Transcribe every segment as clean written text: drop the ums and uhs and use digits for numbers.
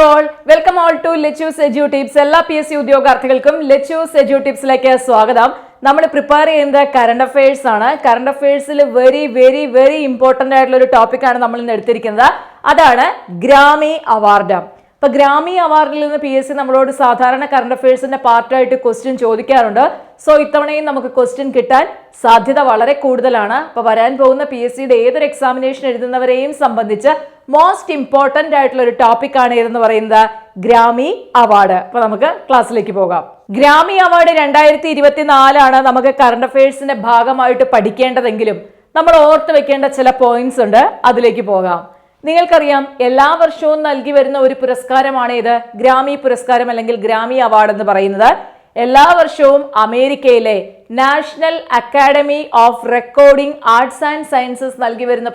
all, welcome all to Let's Edu Tips. എല്ലാ PSC ഉദ്യോഗാർത്ഥികൾക്കും Let's Edu Tipsലേക്ക് സ്വാഗതം. നമ്മൾ prepare ചെയ്യുന്നത് കറണ്ട് അഫയേഴ്സ് ആണ്. കറണ്ട് അഫയേഴ്സിൽ വെരി ഇമ്പോർട്ടന്റ് ആയിട്ടുള്ള ഒരു ടോപ്പിക് ആണ് നമ്മൾ ഇന്ന് എടുത്തിരിക്കുന്നത്. അതാണ് ഗ്രാമി അവാർഡ്. ഇപ്പൊ ഗ്രാമി അവാർഡിൽ നിന്ന് PSC നമ്മളോട് സാധാരണ കറണ്ട് അഫയേഴ്സിന്റെ പാർട്ടായിട്ട് ക്വസ്റ്റ്യൻ ചോദിക്കാറുണ്ട്. സോ ഇത്തവണയും നമുക്ക് ക്വസ്റ്റ്യൻ കിട്ടാൻ സാധ്യത വളരെ കൂടുതലാണ്. അപ്പൊ വരാൻ പോകുന്ന PSCയുടെ ഏതൊരു എക്സാമിനേഷൻ എഴുതുന്നവരെയും സംബന്ധിച്ച് മോസ്റ്റ് ഇമ്പോർട്ടന്റ് ആയിട്ടുള്ള ഒരു ടോപ്പിക് ആണ് ഏതെന്ന് പറയുന്നത് ഗ്രാമി അവാർഡ്. അപ്പൊ നമുക്ക് ക്ലാസ്സിലേക്ക് പോകാം. ഗ്രാമി അവാർഡ് 2024 നമുക്ക് കറണ്ട് അഫയേഴ്സിന്റെ ഭാഗമായിട്ട് പഠിക്കേണ്ടതെങ്കിലും നമ്മൾ ഓർത്ത് വെക്കേണ്ട ചില പോയിന്റ്സ് ഉണ്ട്. അതിലേക്ക് പോകാം. നിങ്ങൾക്കറിയാം, എല്ലാ വർഷവും നൽകി വരുന്ന ഒരു പുരസ്കാരമാണ് ഇത് ഗ്രാമി പുരസ്കാരം അല്ലെങ്കിൽ ഗ്രാമി അവാർഡ് എന്ന് പറയുന്നത്. എല്ലാ വർഷവും അമേരിക്കയിലെ national academy of recording arts and sciences നൽകി വരുന്ന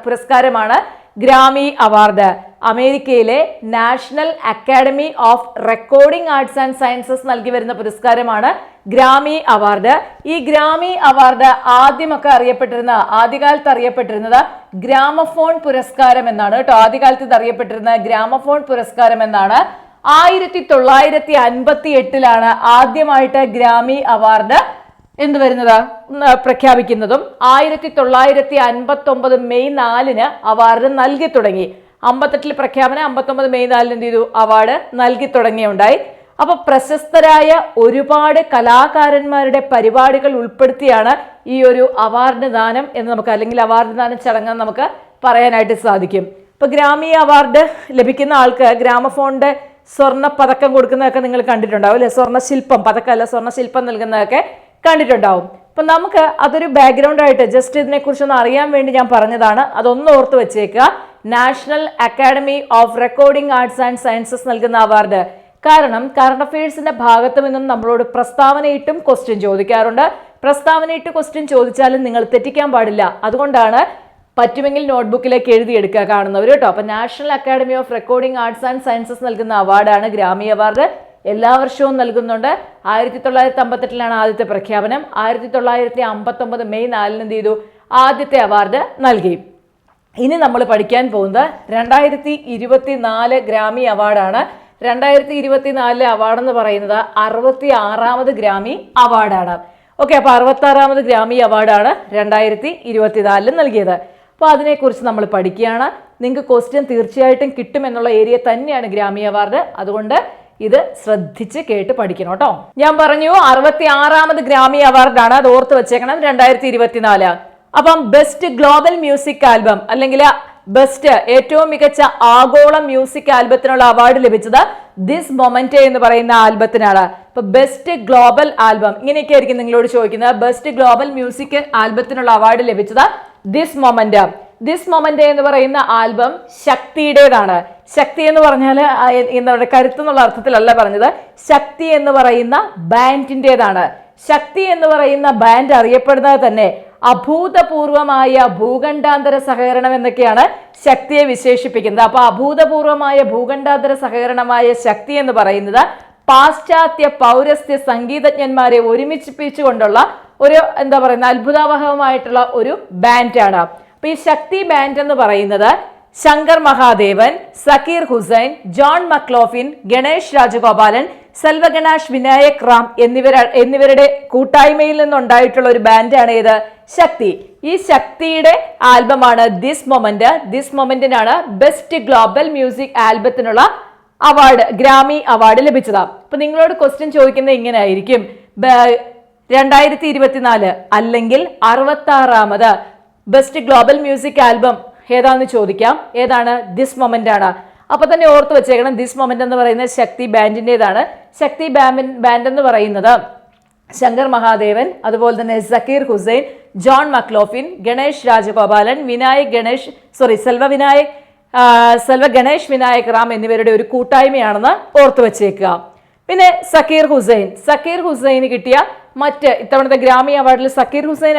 പുരസ്കാരമാണ് ഗ്രാമി അവാർഡ്. അമേരിക്കയിലെ national academy of recording arts and sciences നൽകി വരുന്ന പുരസ്കാരമാണ് ഗ്രാമി അവാർഡ്. ഈ ഗ്രാമി അവാർഡ് ആദ്യകാലത്ത് അറിയപ്പെട്ടിരുന്നത് ഗ്രാമഫോൺ പുരസ്കാരം എന്നാണ് കേട്ടോ. ആദ്യകാലത്ത് ഇത് അറിയപ്പെട്ടിരുന്നത് ഗ്രാമഫോൺ പുരസ്കാരം എന്നാണ്. 1958 ആദ്യമായിട്ട് ഗ്രാമി അവാർഡ് പ്രഖ്യാപിക്കുന്നതും 1959 മെയ് 4 അവാർഡ് നൽകി തുടങ്ങി. 58 പ്രഖ്യാപനം, 59 മെയ് 4 എന്ത് ചെയ്തു, അവാർഡ് നൽകി തുടങ്ങിയുണ്ടായി. അപ്പൊ പ്രശസ്തരായ ഒരുപാട് കലാകാരന്മാരുടെ പരിപാടികൾ ഉൾപ്പെടുത്തിയാണ് ഈ ഒരു അവാർഡ് ദാനം എന്ന് നമുക്ക്, അല്ലെങ്കിൽ അവാർഡ് ദാന ചടങ്ങ് നമുക്ക് പറയാനായിട്ട് സാധിക്കും. ഇപ്പൊ ഗ്രാമി അവാർഡ് ലഭിക്കുന്ന ആൾക്ക് ഗ്രാമഫോണിന്റെ സ്വർണ്ണ പതക്കം കൊടുക്കുന്നതൊക്കെ നിങ്ങൾ കണ്ടിട്ടുണ്ടാവും അല്ലെ. സ്വർണ്ണ ശില്പം, പതക്കല്ല സ്വർണ്ണ ശില്പം നൽകുന്നതൊക്കെ കണ്ടിട്ടുണ്ടാവും. അപ്പൊ നമുക്ക് അതൊരു ബാക്ക്ഗ്രൗണ്ട് ആയിട്ട് ജസ്റ്റ് ഇതിനെ കുറിച്ചൊന്ന് അറിയാൻ വേണ്ടി ഞാൻ പറഞ്ഞതാണ്. അതൊന്ന് ഓർത്ത് വെച്ചേക്കുക. National academy of recording arts and sciences നൽകുന്ന അവാർഡ്. കാരണം കറണ്ട് അഫയേഴ്സിന്റെ ഭാഗത്തു നിന്നും നമ്മളോട് പ്രസ്താവനയിട്ടും ക്വസ്റ്റ്യൻ ചോദിക്കാറുണ്ട്. പ്രസ്താവനയിട്ട് ക്വസ്റ്റ്യൻ ചോദിച്ചാലും നിങ്ങൾ തെറ്റിക്കാൻ പാടില്ല. അതുകൊണ്ടാണ് പറ്റുമെങ്കിൽ നോട്ട്ബുക്കിലേക്ക് എഴുതിയെടുക്കുക കാണുന്നവർ കേട്ടോ. അപ്പൊ national academy of recording arts and sciences നൽകുന്ന അവാർഡാണ് ഗ്രാമി അവാർഡ്. എല്ലാ വർഷവും നൽകുന്നുണ്ട്. 1958 ആദ്യത്തെ പ്രഖ്യാപനം. 1959 മെയ് 4 എന്ത് ചെയ്തു, ആദ്യത്തെ അവാർഡ് നൽകി. ഇനി നമ്മൾ പഠിക്കാൻ പോകുന്നത് 2024 ഗ്രാമി അവാർഡാണ്. 2024 അവാർഡ് എന്ന് പറയുന്നത് 66ാമത് ഗ്രാമി അവാർഡാണ്. ഓക്കെ, അപ്പൊ 66ാമത് ഗ്രാമി അവാർഡാണ് 2024 നൽകിയത്. അപ്പൊ അതിനെക്കുറിച്ച് നമ്മൾ പഠിക്കുകയാണ്. നിങ്ങൾക്ക് ക്വസ്റ്റ്യൻ തീർച്ചയായിട്ടും കിട്ടുമെന്നുള്ള ഏരിയ തന്നെയാണ് ഗ്രാമി അവാർഡ്. അതുകൊണ്ട് ഇത് ശ്രദ്ധിച്ച് കേട്ട് പഠിക്കണം കേട്ടോ. ഞാൻ പറഞ്ഞു 66ാമത് ഗ്രാമി അവാർഡാണ്. അത് ഓർത്ത് വെച്ചേക്കണം. 2024. അപ്പം ബെസ്റ്റ് ഗ്ലോബൽ മ്യൂസിക് ആൽബം അല്ലെങ്കിൽ ബെസ്റ്റ് ഏറ്റവും മികച്ച ആഗോള മ്യൂസിക് ആൽബത്തിനുള്ള അവാർഡ് ലഭിച്ചത് ദിസ് മൊമെന്റ് എന്ന് പറയുന്ന ആൽബത്തിനാണ്. ഇപ്പൊ ബെസ്റ്റ് ഗ്ലോബൽ ആൽബം ഇങ്ങനെയൊക്കെ ആയിരിക്കും നിങ്ങളോട് ചോദിക്കുന്നത്. ബെസ്റ്റ് ഗ്ലോബൽ മ്യൂസിക് ആൽബത്തിനുള്ള അവാർഡ് ലഭിച്ചത് ദിസ് മൊമെന്റ്. ദിസ് മൊമെന്റ് എന്ന് പറയുന്ന ആൽബം ശക്തിയുടേതാണ്. ശക്തി എന്ന് പറഞ്ഞാൽ എന്താ പറയുക, കരുത്ത് എന്നുള്ള അർത്ഥത്തിലല്ല പറഞ്ഞത്. ശക്തി എന്ന് പറയുന്ന ബാൻഡിൻ്റെതാണ്. ശക്തി എന്ന് പറയുന്ന ബാൻഡ് അറിയപ്പെടുന്നത് തന്നെ അഭൂതപൂർവമായ ഭൂഖണ്ഡാന്തര സഹകരണം എന്നൊക്കെയാണ് ശക്തിയെ വിശേഷിപ്പിക്കുന്നത്. അപ്പൊ അഭൂതപൂർവമായ ഭൂഖണ്ഡാന്തര സഹകരണമായ ശക്തി എന്ന് പറയുന്നത് പാശ്ചാത്യ പൗരസ്ത്യ സംഗീതജ്ഞന്മാരെ ഒരുമിപ്പിച്ചുകൊണ്ടുള്ള ഒരു എന്താ പറയുന്ന അത്ഭുതാവഹമായിട്ടുള്ള ഒരു ബാൻഡാണ്. അപ്പൊ ഈ ശക്തി ബാൻഡ് എന്ന് പറയുന്നത് ശങ്കർ മഹാദേവൻ, സക്കീർ ഹുസൈൻ, ജോൺ മക്ലോഫിൻ, ഗണേഷ് രാജഗോപാലൻ, സെൽവ ഗണേഷ്, വിനായക് റാം എന്നിവരുടെ കൂട്ടായ്മയിൽ നിന്നുണ്ടായിട്ടുള്ള ഒരു ബാൻഡാണ് ഏത്, ശക്തി. ഈ ശക്തിയുടെ ആൽബമാണ് ദിസ് മൊമെന്റ്. ദിസ് മൊമെന്റിനാണ് ബെസ്റ്റ് ഗ്ലോബൽ മ്യൂസിക് ആൽബത്തിനുള്ള അവാർഡ്, ഗ്രാമി അവാർഡ് ലഭിച്ചത്. അപ്പൊ നിങ്ങളോട് ക്വസ്റ്റ്യൻ ചോദിക്കുന്നത് ഇങ്ങനെ ആയിരിക്കും, 2024 അല്ലെങ്കിൽ 66ാമത് ബെസ്റ്റ് ഗ്ലോബൽ മ്യൂസിക് ആൽബം ഏതാണെന്ന് ചോദിക്കാം. ഏതാണ്? ദിസ് മൊമെന്റ് ആണ്. അപ്പൊ തന്നെ ഓർത്ത് വെച്ചേക്കണം, ദിസ് മൊമെന്റ് എന്ന് പറയുന്നത് ശക്തി ബാൻഡിൻ്റെതാണ്. ശക്തി ബാൻഡ് എന്ന് പറയുന്നത് ശങ്കർ മഹാദേവൻ, അതുപോലെ തന്നെ സക്കീർ ഹുസൈൻ, ജോൺ മക്ലോഫിൻ, ഗണേഷ് രാജഗോപാലൻ, സെൽവ ഗണേഷ് വിനായക് റാം എന്നിവരുടെ ഒരു കൂട്ടായ്മയാണെന്ന് ഓർത്തു വെച്ചേക്കുക. പിന്നെ സക്കീർ ഹുസൈന് കിട്ടിയ ഇത്തവണത്തെ ഗ്രാമി അവാർഡിൽ സക്കീർ ഹുസൈൻ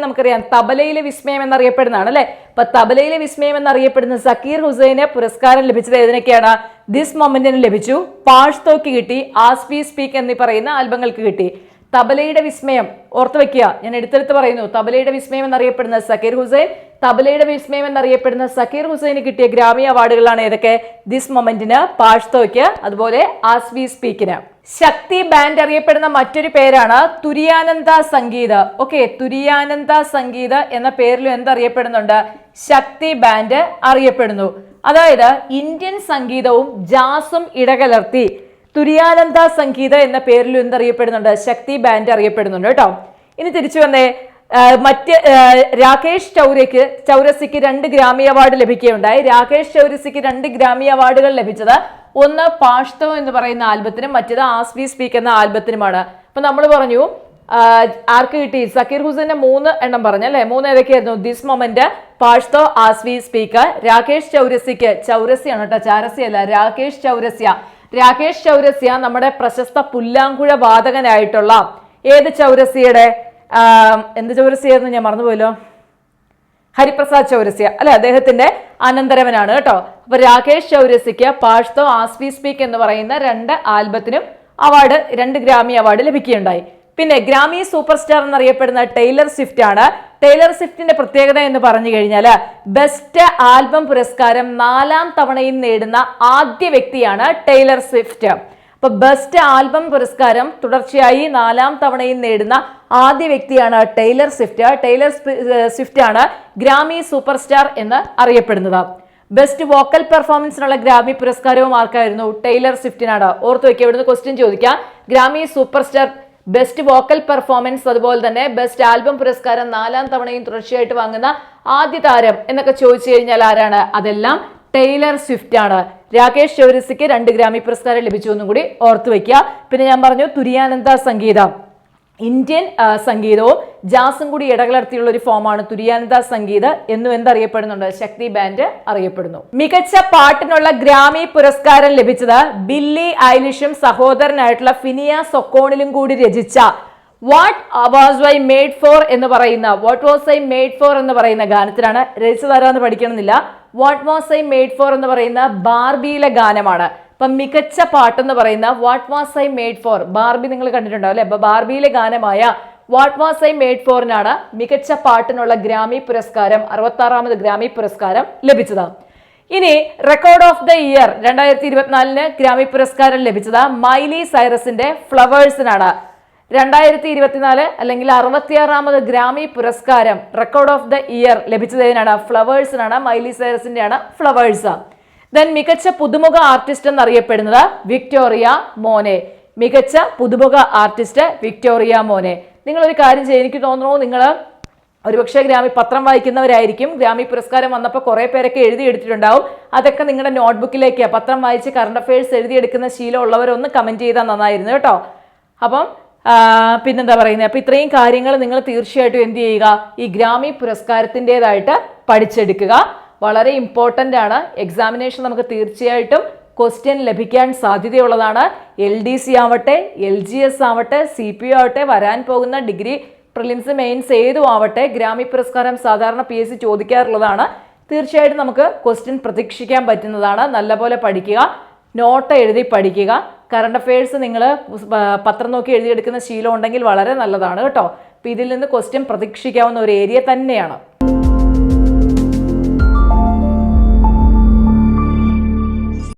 നമുക്കറിയാം തബലയിലെ വിസ്മയം എന്നറിയപ്പെടുന്നതാണ് അല്ലെ. അപ്പൊ തബലയിലെ വിസ്മയം എന്നറിയപ്പെടുന്ന സക്കീർ ഹുസൈന് പുരസ്കാരം ലഭിച്ചത് ഏതിനൊക്കെയാണ്? ദിസ് മൊമെന്റിന് ലഭിച്ചു. പാഴ്സ്തോക്ക് കിട്ടി, ആസ് വി സ്പീക്ക് എന്നീ പറയുന്ന ആൽബങ്ങൾക്ക് കിട്ടി. തബലയുടെ വിസ്മയം ഓർത്തു വെക്കുക, ഞാൻ എടുത്തെടുത്ത് പറയുന്നു. തബലയുടെ വിസ്മയം എന്നറിയപ്പെടുന്ന സക്കീർ ഹുസൈൻ, തബലയുടെ വിസ്മയം എന്നറിയപ്പെടുന്ന സക്കീർ ഹുസൈന് കിട്ടിയ ഗ്രാമി അവാർഡുകളാണ് ഏതൊക്കെ? ദിസ് മൊമെന്റിന്, പാഷ്തോയ്ക്ക്, അതുപോലെ ആസ് വി സ്പീക്കിന്. ശക്തി ബാൻഡ് അറിയപ്പെടുന്ന മറ്റൊരു പേരാണ് തുര്യാനന്ദ സംഗീത്. ഓക്കെ, തുര്യാനന്ദ സംഗീത് എന്ന പേരിലും എന്തറിയപ്പെടുന്നുണ്ട്? ശക്തി ബാൻഡ് അറിയപ്പെടുന്നു. അതായത് ഇന്ത്യൻ സംഗീതവും ജാസും ഇടകലർത്തി തുര്യാനന്ദ സംഗീത എന്ന പേരിൽ എന്തറിയപ്പെടുന്നുണ്ട്? ശക്തി ബാൻഡ് അറിയപ്പെടുന്നുണ്ട് കേട്ടോ. ഇനി തിരിച്ചു വന്നേ, രാകേഷ് ചൗരസിക്ക് 2 ഗ്രാമി അവാർഡ് ലഭിക്കുകയുണ്ടായി. രാകേഷ് ചൗരസിക്ക് 2 ഗ്രാമി അവാർഡുകൾ ലഭിച്ചത് ഒന്ന് പാഷ്തോ എന്ന് പറയുന്ന ആൽബത്തിനും മറ്റേത് ആസ് വി സ്പീക്ക് എന്ന ആൽബത്തിനുമാണ്. അപ്പൊ നമ്മൾ പറഞ്ഞു ആർക്ക് കിട്ടി? സക്കീർ ഹുസൈന്റെ 3 എണ്ണം പറഞ്ഞല്ലേ? 3 ഏതൊക്കെയായിരുന്നു? This moment, Pashto, as we speak. Rakesh ചൗരസിക്ക്, ചൗരസ്യാണ് കേട്ടോ, ചാരസി അല്ല, രാകേഷ് ചൗരസ്യ നമ്മുടെ പ്രശസ്ത പുല്ലാങ്കുഴ വാദകനായിട്ടുള്ള ഏത് ചൗരസ്യയുടെ എന്ത് ചൗരസ്യായിരുന്നു ഞാൻ മറന്നുപോയല്ലോ, ഹരിപ്രസാദ് ചൗരസ്യ അല്ലെ, അദ്ദേഹത്തിന്റെ അനന്തരവനാണ് കേട്ടോ. അപ്പൊ രാകേഷ് ചൗരസ്യക്ക് പാഷ്തോ, ആസ് വി സ്പീക്ക് എന്ന് പറയുന്ന 2 ആൽബത്തിനും അവാർഡ്, 2 ഗ്രാമി അവാർഡ് ലഭിക്കുകയുണ്ടായി. പിന്നെ ഗ്രാമി സൂപ്പർ സ്റ്റാർ എന്നറിയപ്പെടുന്ന ടൈലർ സ്വിഫ്റ്റ് ആണ്. ടൈലർ സ്വിഫ്റ്റിന്റെ പ്രത്യേകത എന്ന് പറഞ്ഞു കഴിഞ്ഞാൽ ബെസ്റ്റ് ആൽബം പുരസ്കാരം 4ാം തവണയും നേടുന്ന ആദ്യ വ്യക്തിയാണ് ടൈലർ സ്വിഫ്റ്റ്. അപ്പൊ ബെസ്റ്റ് ആൽബം പുരസ്കാരം തുടർച്ചയായി 4ാം തവണയും നേടുന്ന ആദ്യ വ്യക്തിയാണ് ടൈലർ സ്വിഫ്റ്റ്. ടൈലർ സ്വിഫ്റ്റ് ആണ് ഗ്രാമി സൂപ്പർ സ്റ്റാർ എന്ന് അറിയപ്പെടുന്നത്. ബെസ്റ്റ് വോക്കൽ പെർഫോമൻസിനുള്ള ഗ്രാമി പുരസ്കാരവും ആർക്കായിരുന്നു? ടൈലർ സ്വിഫ്റ്റിനാണ്. ഓർത്തു വയ്ക്കുക, ഇവിടുന്ന് ക്വസ്റ്റ്യൻ ചോദിക്കാം. Grammy super star, best vocal performance, അതുപോലെ തന്നെ ബെസ്റ്റ് ആൽബം പുരസ്കാരം 4ാം തവണയും തുടർച്ചയായിട്ട് വാങ്ങുന്ന ആദ്യ താരം എന്നൊക്കെ ചോദിച്ചു കഴിഞ്ഞാൽ ആരാണ്? അതെല്ലാം ടൈലർ സ്വിഫ്റ്റ് ആണ്. രാകേഷ് ചൗരസിക്ക് 2 ഗ്രാമി പുരസ്കാരം ലഭിച്ചു എന്നും കൂടി ഓർത്തു വെക്കുക. പിന്നെ ഞാൻ പറഞ്ഞു തുര്യാനന്ദ സംഗീതം, ഇന്ത്യൻ സംഗീതവും ജാസും കൂടി ഇടകലർത്തിയുള്ള ഒരു ഫോമാണ് തുര്യാനന്ദ സംഗീത് എന്നും എന്തറിയപ്പെടുന്നുണ്ട്? ശക്തി ബാൻഡ് അറിയപ്പെടുന്നു. മികച്ച പാട്ടിനുള്ള ഗ്രാമി പുരസ്കാരം ലഭിച്ചത് ബില്ലി ഐലിഷും സഹോദരനായിട്ടുള്ള ഫിനിയാസ് ഒക്കോണിലും കൂടി രചിച്ച what was I made for എന്ന് പറയുന്ന ഗാനത്തിനാണ്. രചിച്ചതാരാന്ന് പഠിക്കണമെന്നില്ല. What was I made for എന്ന് പറയുന്ന ബാർബിയിലെ ഗാനമാണ്. അപ്പൊ മികച്ച പാട്ടെന്ന് പറയുന്ന what was I made for, Barbie നിങ്ങൾ കണ്ടിട്ടുണ്ടാവും അല്ലെ? അപ്പൊ ബാർബിയിലെ ഗാനമായ വാട്ട് വാസ് ഐ മെയ്ഡ് ഫോറിനാണ് മികച്ച പാട്ടിനുള്ള ഗ്രാമി പുരസ്കാരം, 66ാമത് ഗ്രാമി പുരസ്കാരം ലഭിച്ചത്. ഇനി record of the year 2024 Grammy പുരസ്കാരം ലഭിച്ചത് മൈലി സൈറസിന്റെ ഫ്ലവേഴ്സിനാണ്. 2024 അല്ലെങ്കിൽ 66ാമത് ഗ്രാമി പുരസ്കാരം റെക്കോർഡ് ഓഫ് ദ ഇയർ ലഭിച്ചതിനാണ്? ഫ്ലവേഴ്സിനാണ്. മൈലി സൈറസിന്റെ ആണ് ഫ്ലവേഴ്സ്. ദെൻ മികച്ച പുതുമുഖ ആർട്ടിസ്റ്റ് എന്നറിയപ്പെടുന്നത് വിക്ടോറിയ മോനെ. മികച്ച പുതുമുഖ ആർട്ടിസ്റ്റ് വിക്ടോറിയ മോനെ. നിങ്ങളൊരു കാര്യം ചെയ്യും, എനിക്ക് തോന്നുന്നു നിങ്ങൾ ഒരുപക്ഷെ ഗ്രാമി പത്രം വായിക്കുന്നവരായിരിക്കും. ഗ്രാമി പുരസ്കാരം വന്നപ്പോൾ കുറെ പേരൊക്കെ എഴുതിയെടുത്തിട്ടുണ്ടാവും. അതൊക്കെ നിങ്ങളുടെ നോട്ട്ബുക്കിലേക്ക് പത്രം വായിച്ച് കറണ്ട് അഫയേഴ്സ് എഴുതിയെടുക്കുന്ന ശീലം ഉള്ളവരൊന്ന് കമന്റ് ചെയ്താൽ നന്നായിരുന്നു കേട്ടോ. അപ്പം പിന്നെന്താ പറയുന്നത്, അപ്പൊ ഇത്രയും കാര്യങ്ങൾ നിങ്ങൾ തീർച്ചയായിട്ടും എന്ത് ചെയ്യുക, ഈ ഗ്രാമി പുരസ്കാരത്തിൻ്റെതായിട്ട് പഠിച്ചെടുക്കുക. വളരെ ഇമ്പോർട്ടൻ്റ് ആണ്. എക്സാമിനേഷൻ നമുക്ക് തീർച്ചയായിട്ടും ക്വസ്റ്റ്യൻ ലഭിക്കാൻ സാധ്യതയുള്ളതാണ്. LDC ആവട്ടെ, LGS ആവട്ടെ, CPO ആവട്ടെ, വരാൻ പോകുന്ന ഡിഗ്രി പ്രിലിംസ് മെയിൻസ് ഏതും ആവട്ടെ, ഗ്രാമി പുരസ്കാരം സാധാരണ PSC ചോദിക്കാറുള്ളതാണ്. തീർച്ചയായിട്ടും നമുക്ക് ക്വസ്റ്റ്യൻ പ്രതീക്ഷിക്കാൻ പറ്റുന്നതാണ്. നല്ലപോലെ പഠിക്കുക, നോട്ട് എഴുതി പഠിക്കുക. കറണ്ട് അഫയേഴ്സ് നിങ്ങൾ പത്രം നോക്കി എഴുതിയെടുക്കുന്ന ശീലം ഉണ്ടെങ്കിൽ വളരെ നല്ലതാണ് കേട്ടോ. അപ്പം ഇതിൽ നിന്ന് ക്വസ്റ്റ്യൻ പ്രതീക്ഷിക്കാവുന്ന ഒരു ഏരിയ തന്നെയാണ്.